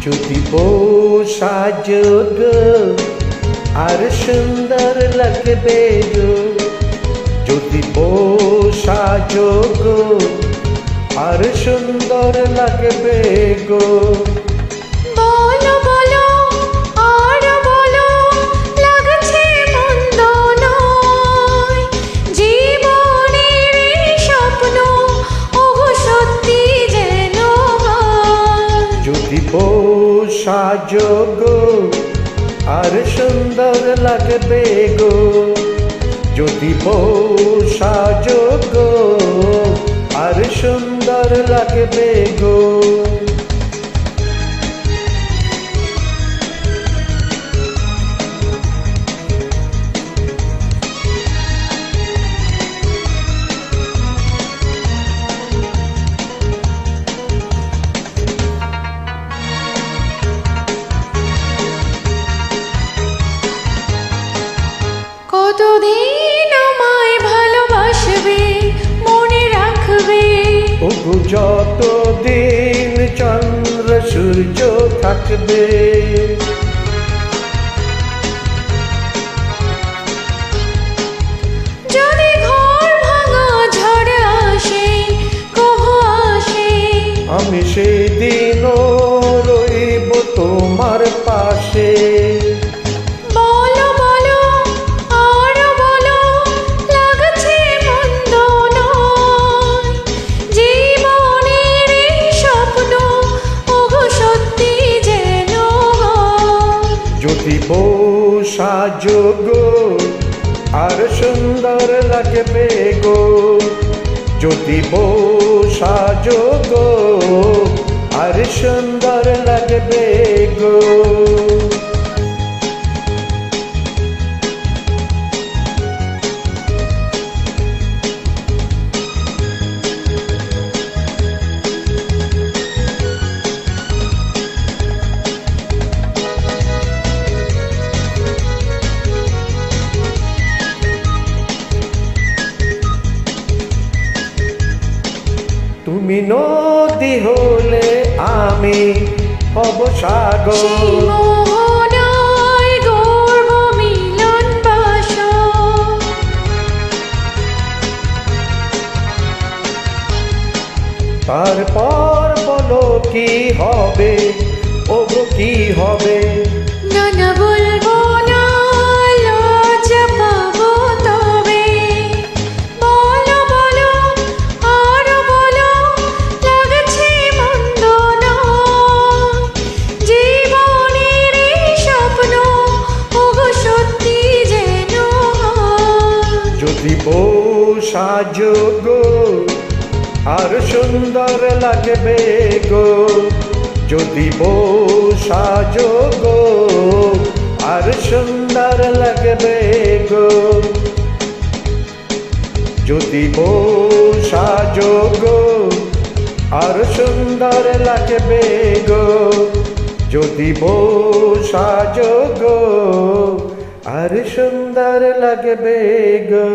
যদি বউ সাজগ আর সুন্দর লাগবে গো, যদি বউ সাজগ আর সুন্দর লাগবে গো। বলো বলো আর বলো, লাগছে মন্দ নয়, জীবনের এই স্বপ্ন ওগো সত্যি যেন হয়। যদি বউ সাজগ আর সুন্দর লাগবে গো, যদি বউ সাজগ আর সুন্দর লাগবে গো। কতদিন আমায় ভালোবাসবে, মনে রাখবে, ওগো যতদিন চন্দ্র সূর্য থাকবে। যদি ঘর ভাঙা ঝড় আসে, কহ আসে, আমি সেদিনও রইব তোমার পাশে। বলো বলো আর বলো, লাগছে মন্দ নয়, জীবনের এই স্বপ্ন ওগো সত্যি যেন হয়। যদি বউ সাজগ আর সুন্দর লাগবে গো, যদি বউ সাজগ আর সুন্দর লাগবে গো। তুমি নদী হলে আমি হব সাগর, সেই মোহনায় গর্ব মিলন বাসর। তারপর বলো কি হবে, ওগো কি হবে। না না বলবো না, লজ্জা পাবো তবে। বলো বলো আর বলো, লাগছে মন্দ নয়, জীবনের এই স্বপ্ন ওগো সত্যি যেন হয়। যদি বউ সাজগ আর সুন্দর লাগবে গো, যদি বউ সাজগ আর সুন্দর লাগবে গো, যদি বউ সাজগ আর সুন্দর লাগবে গো, যদি বউ সাজগ আর সুন্দর লাগবে গো।